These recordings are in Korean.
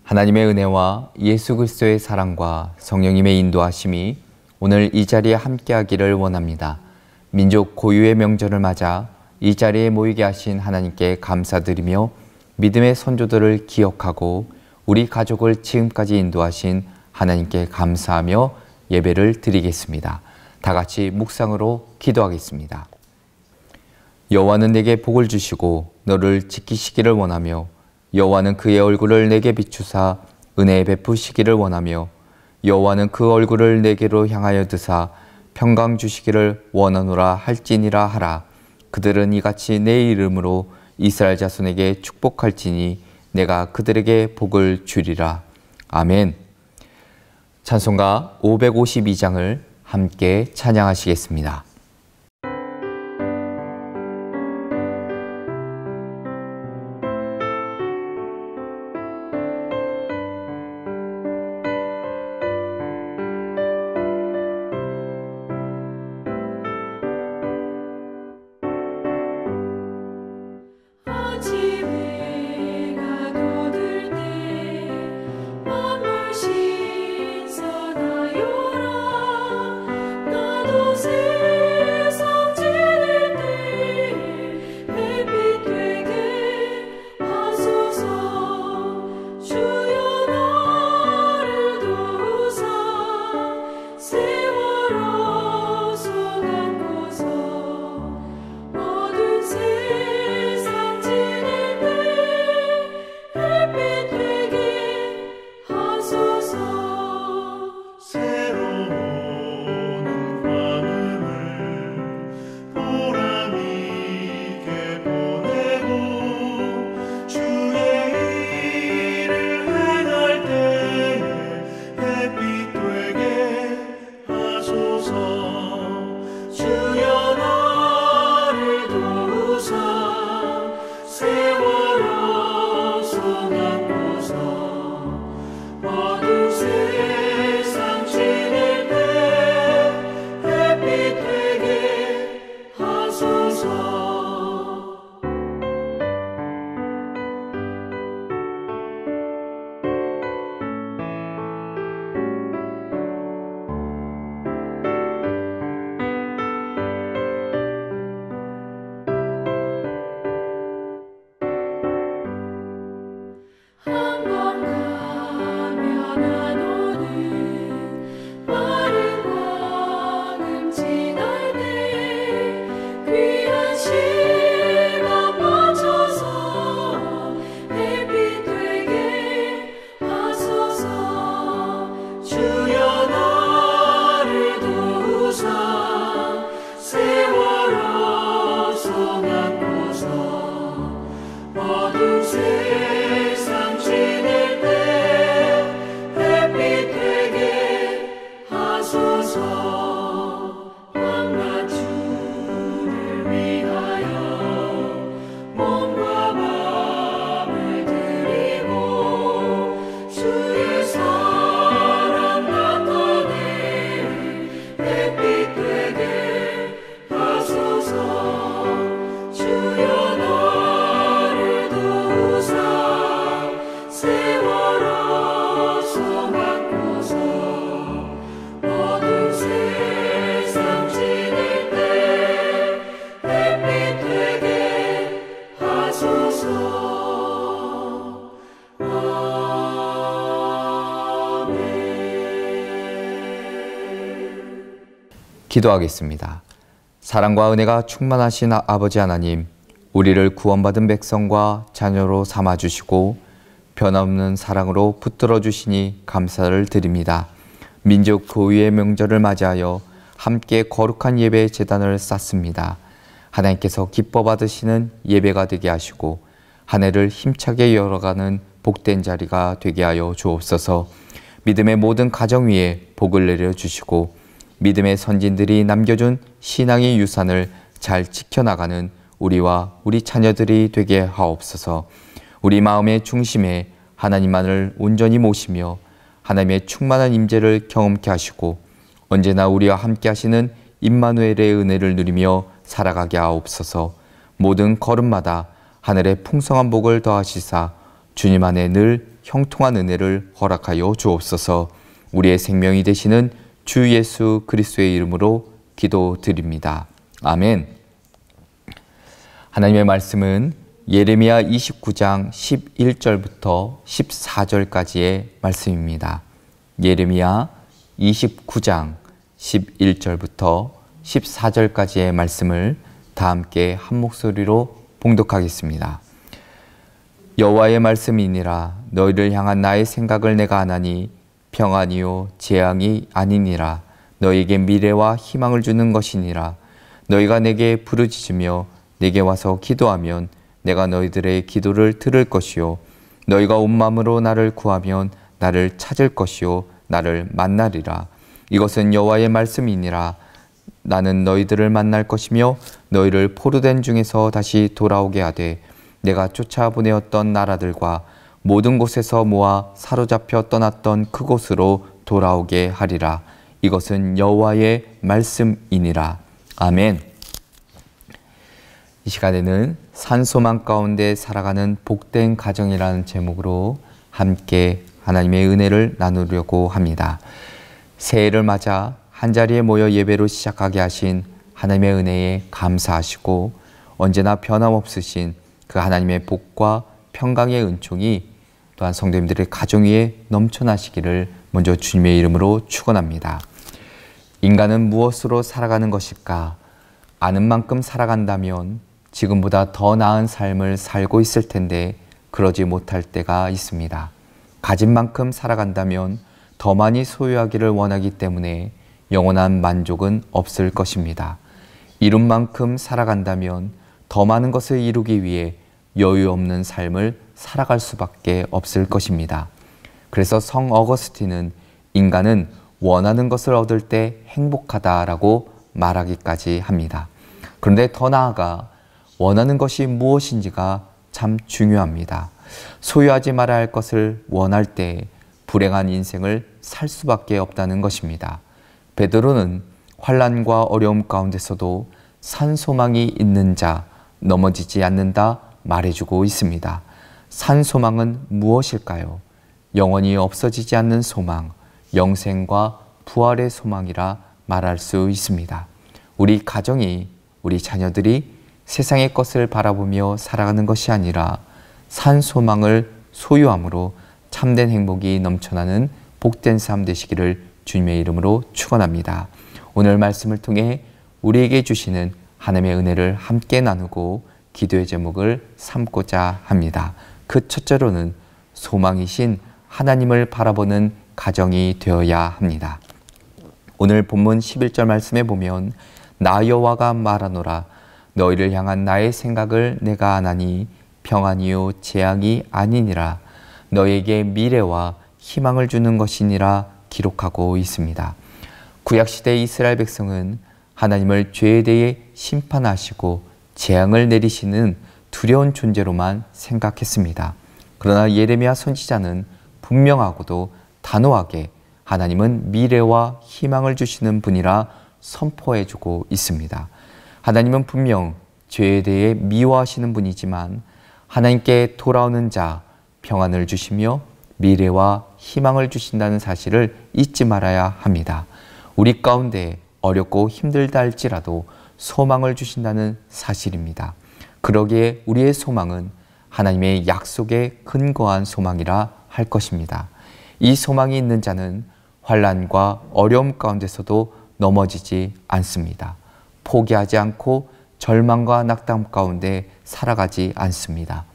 하나님의 은혜와 예수 그리스도의 사랑과 성령님의 인도하심이 오늘 이 자리에 함께하기를 원합니다. 민족 고유의 명절을 맞아 이 자리에 모이게 하신 하나님께 감사드리며 믿음의 선조들을 기억하고 우리 가족을 지금까지 인도하신 하나님께 감사하며 예배를 드리겠습니다. 다 같이 묵상으로 기도하겠습니다. 여호와는 내게 복을 주시고 너를 지키시기를 원하며 여호와는 그의 얼굴을 내게 비추사 은혜 베푸시기를 원하며 여호와는 그 얼굴을 내게로 향하여 드사 평강 주시기를 원하노라 할지니라 하라. 그들은 이같이 내 이름으로 이스라엘 자손에게 축복할지니 내가 그들에게 복을 주리라. 아멘. 찬송가 552장을 함께 찬양하시겠습니다. 기도하겠습니다. 사랑과 은혜가 충만하신 아버지 하나님, 우리를 구원받은 백성과 자녀로 삼아주시고 변함없는 사랑으로 붙들어 주시니 감사를 드립니다. 민족 고유의 명절을 맞이하여 함께 거룩한 예배의 제단을 쌓습니다. 하나님께서 기뻐 받으시는 예배가 되게 하시고 한 해를 힘차게 열어가는 복된 자리가 되게 하여 주옵소서. 믿음의 모든 가정 위에 복을 내려주시고 믿음의 선진들이 남겨준 신앙의 유산을 잘 지켜나가는 우리와 우리 자녀들이 되게 하옵소서. 우리 마음의 중심에 하나님만을 온전히 모시며 하나님의 충만한 임재를 경험케 하시고 언제나 우리와 함께 하시는 임마누엘의 은혜를 누리며 살아가게 하옵소서. 모든 걸음마다 하늘의 풍성한 복을 더하시사 주님 안에 늘 형통한 은혜를 허락하여 주옵소서. 우리의 생명이 되시는 주 예수 그리스도의 이름으로 기도드립니다. 아멘. 하나님의 말씀은 예레미야 29장 11절부터 14절까지의 말씀입니다. 예레미야 29장 11절부터 14절까지의 말씀을 다 함께 한 목소리로 봉독하겠습니다. 여호와의 말씀이니라. 너희를 향한 나의 생각을 내가 아나니 평안이요 재앙이 아니니라. 너희에게 미래와 희망을 주는 것이니라. 너희가 내게 부르짖으며 내게 와서 기도하면 내가 너희들의 기도를 들을 것이요 너희가 온 마음으로 나를 구하면 나를 찾을 것이요 나를 만나리라. 이것은 여호와의 말씀이니라. 나는 너희들을 만날 것이며 너희를 포로된 중에서 다시 돌아오게 하되 내가 쫓아보내었던 나라들과 모든 곳에서 모아 사로잡혀 떠났던 그곳으로 돌아오게 하리라. 이것은 여호와의 말씀이니라. 아멘. 이 시간에는 산소망 가운데 살아가는 복된 가정이라는 제목으로 함께 하나님의 은혜를 나누려고 합니다. 새해를 맞아 한자리에 모여 예배로 시작하게 하신 하나님의 은혜에 감사하시고 언제나 변함없으신 그 하나님의 복과 평강의 은총이 또한 성도님들의 가정 위에 넘쳐나시기를 먼저 주님의 이름으로 축원합니다. 인간은 무엇으로 살아가는 것일까? 아는 만큼 살아간다면 지금보다 더 나은 삶을 살고 있을 텐데 그러지 못할 때가 있습니다. 가진 만큼 살아간다면 더 많이 소유하기를 원하기 때문에 영원한 만족은 없을 것입니다. 이룬 만큼 살아간다면 더 많은 것을 이루기 위해 여유 없는 삶을 살아갈 수밖에 없을 것입니다. 그래서 성 어거스틴은 인간은 원하는 것을 얻을 때 행복하다라고 말하기까지 합니다. 그런데 더 나아가 원하는 것이 무엇인지가 참 중요합니다. 소유하지 말아야 할 것을 원할 때 불행한 인생을 살 수밖에 없다는 것입니다. 베드로는 환난과 어려움 가운데서도 산소망이 있는 자 넘어지지 않는다 말해주고 있습니다. 산소망은 무엇일까요? 영원히 없어지지 않는 소망, 영생과 부활의 소망이라 말할 수 있습니다. 우리 가정이, 우리 자녀들이 세상의 것을 바라보며 살아가는 것이 아니라 산소망을 소유함으로 참된 행복이 넘쳐나는 복된 삶 되시기를 주님의 이름으로 축원합니다. 오늘 말씀을 통해 우리에게 주시는 하나님의 은혜를 함께 나누고 기도의 제목을 삼고자 합니다. 그 첫째로는 소망이신 하나님을 바라보는 가정이 되어야 합니다. 오늘 본문 11절 말씀에 보면 나 여호와가 말하노라. 너희를 향한 나의 생각을 내가 아나니 평안이요 재앙이 아니니라. 너희에게 미래와 희망을 주는 것이니라 기록하고 있습니다. 구약시대 이스라엘 백성은 하나님을 죄에 대해 심판하시고 재앙을 내리시는 두려운 존재로만 생각했습니다. 그러나 예레미야 선지자는 분명하고도 단호하게 하나님은 미래와 희망을 주시는 분이라 선포해주고 있습니다. 하나님은 분명 죄에 대해 미워하시는 분이지만 하나님께 돌아오는 자 평안을 주시며 미래와 희망을 주신다는 사실을 잊지 말아야 합니다. 우리 가운데 어렵고 힘들다 할지라도 소망을 주신다는 사실입니다. 그러기에 우리의 소망은 하나님의 약속에 근거한 소망이라 할 것입니다. 이 소망이 있는 자는 환난과 어려움 가운데서도 넘어지지 않습니다. 포기하지 않고 절망과 낙담 가운데 살아가지 않습니다.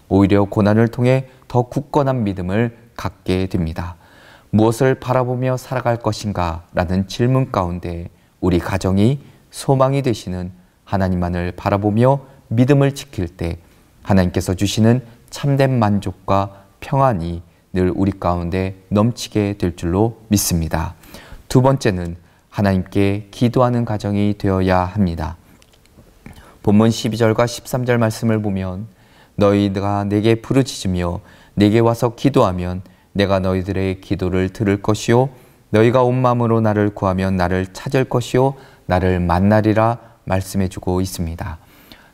오히려 고난을 통해 더 굳건한 믿음을 갖게 됩니다. 무엇을 바라보며 살아갈 것인가? 라는 질문 가운데 우리 가정이 소망이 되시는 하나님만을 바라보며 믿음을 지킬 때 하나님께서 주시는 참된 만족과 평안이 늘 우리 가운데 넘치게 될 줄로 믿습니다. 두 번째는 하나님께 기도하는 가정이 되어야 합니다. 본문 12절과 13절 말씀을 보면 너희가 내게 부르짖으며 내게 와서 기도하면 내가 너희들의 기도를 들을 것이요 너희가 온 마음으로 나를 구하면 나를 찾을 것이요 나를 만나리라 말씀해주고 있습니다.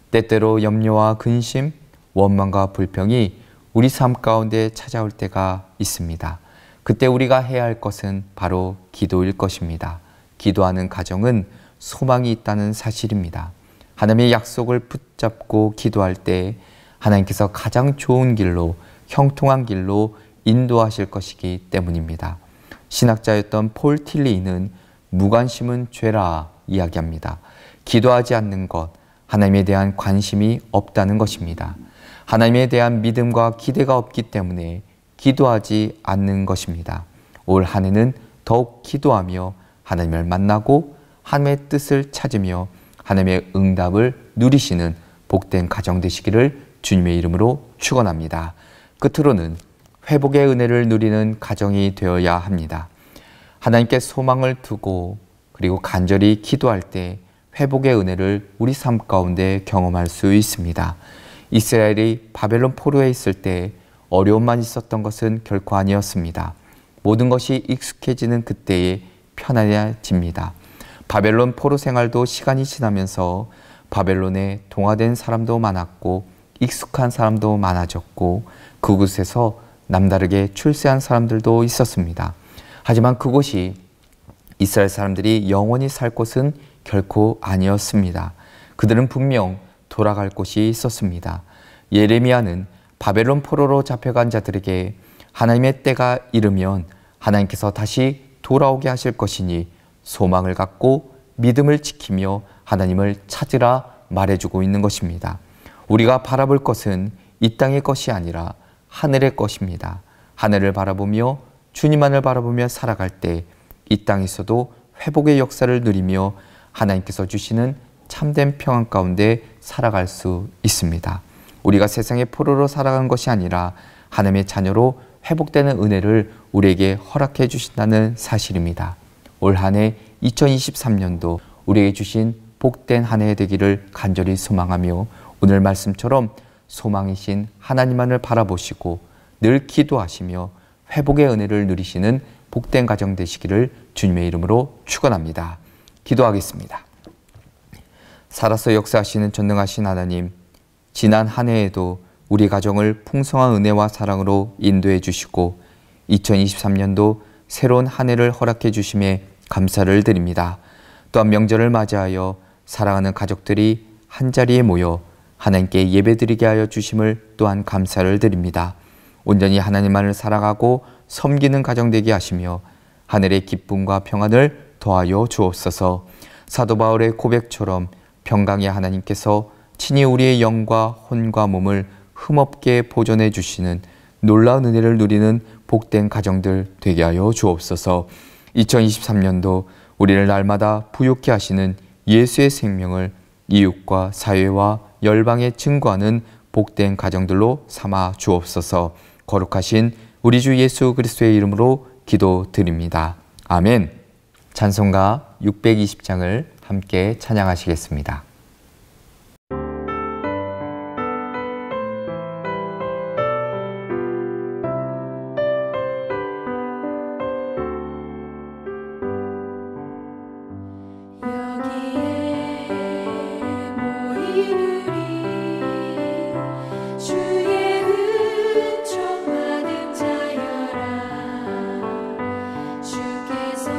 때때로 염려와 근심, 원망과 불평이 우리 삶 가운데 찾아올 때가 있습니다. 그때 우리가 해야 할 것은 바로 기도일 것입니다. 기도하는 가정은 소망이 있다는 사실입니다. 하나님의 약속을 붙잡고 기도할 때 하나님께서 가장 좋은 길로, 형통한 길로 인도하실 것이기 때문입니다. 신학자였던 폴 틸리는 무관심은 죄라 이야기합니다. 기도하지 않는 것, 하나님에 대한 관심이 없다는 것입니다. 하나님에 대한 믿음과 기대가 없기 때문에 기도하지 않는 것입니다. 올 한 해는 더욱 기도하며 하나님을 만나고 하나님의 뜻을 찾으며 하나님의 응답을 누리시는 복된 가정 되시기를 주님의 이름으로 축원합니다. 끝으로는 회복의 은혜를 누리는 가정이 되어야 합니다. 하나님께 소망을 두고 그리고 간절히 기도할 때 회복의 은혜를 우리 삶 가운데 경험할 수 있습니다. 이스라엘이 바벨론 포로에 있을 때 어려움만 있었던 것은 결코 아니었습니다. 모든 것이 익숙해지는 그때에 편안해집니다. 바벨론 포로 생활도 시간이 지나면서 바벨론에 동화된 사람도 많았고 익숙한 사람도 많아졌고 그곳에서 남다르게 출세한 사람들도 있었습니다. 하지만 그곳이 이스라엘 사람들이 영원히 살 곳은 결코 아니었습니다. 그들은 분명 돌아갈 곳이 있었습니다. 예레미야는 바벨론 포로로 잡혀간 자들에게 하나님의 때가 이르면 하나님께서 다시 돌아오게 하실 것이니 소망을 갖고 믿음을 지키며 하나님을 찾으라 말해주고 있는 것입니다. 우리가 바라볼 것은 이 땅의 것이 아니라 하늘의 것입니다. 하늘을 바라보며 주님만을 바라보며 살아갈 때 이 땅에서도 회복의 역사를 누리며 하나님께서 주시는 참된 평안 가운데 살아갈 수 있습니다. 우리가 세상의 포로로 살아간 것이 아니라 하나님의 자녀로 회복되는 은혜를 우리에게 허락해 주신다는 사실입니다. 올 한 해 2023년도 우리에게 주신 복된 한 해 되기를 간절히 소망하며 오늘 말씀처럼 소망이신 하나님만을 바라보시고 늘 기도하시며 회복의 은혜를 누리시는 복된 가정 되시기를 주님의 이름으로 축원합니다. 기도하겠습니다. 살아서 역사하시는 전능하신 하나님, 지난 한 해에도 우리 가정을 풍성한 은혜와 사랑으로 인도해 주시고 2023년도 새로운 한 해를 허락해 주심에 감사를 드립니다. 또한 명절을 맞이하여 사랑하는 가족들이 한자리에 모여 하나님께 예배드리게 하여 주심을 또한 감사를 드립니다. 온전히 하나님만을 사랑하고 섬기는 가정 되게 하시며 하늘의 기쁨과 평안을 더하여 주옵소서. 사도 바울의 고백처럼 평강의 하나님께서 친히 우리의 영과 혼과 몸을 흠없게 보존해 주시는 놀라운 은혜를 누리는 복된 가정들 되게 하여 주옵소서. 2023년도 우리를 날마다 부욕케 하시는 예수의 생명을 이웃과 사회와 열방에 증거하는 복된 가정들로 삼아 주옵소서. 거룩하신 우리 주 예수 그리스도의 이름으로 기도드립니다. 아멘. 찬송가 620장을 함께 찬양하시겠습니다. 주께서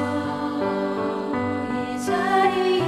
이 자리에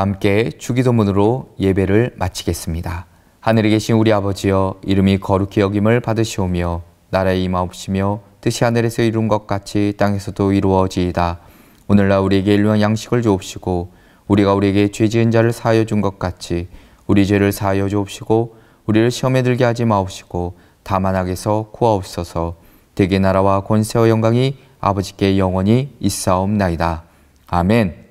다 함께 주기도문으로 예배를 마치겠습니다. 하늘에 계신 우리 아버지여, 이름이 거룩히 여김을 받으시오며 나라의 임하옵시며 뜻이 하늘에서 이룬 것 같이 땅에서도 이루어지이다. 오늘날 우리에게 일용할 양식을 주옵시고 우리가 우리에게 죄 지은 자를 사하여 준 것 같이 우리 죄를 사하여 주옵시고 우리를 시험에 들게 하지 마옵시고 다만 악에서 구하옵소서. 대개 나라와 권세와 영광이 아버지께 영원히 있사옵나이다. 아멘.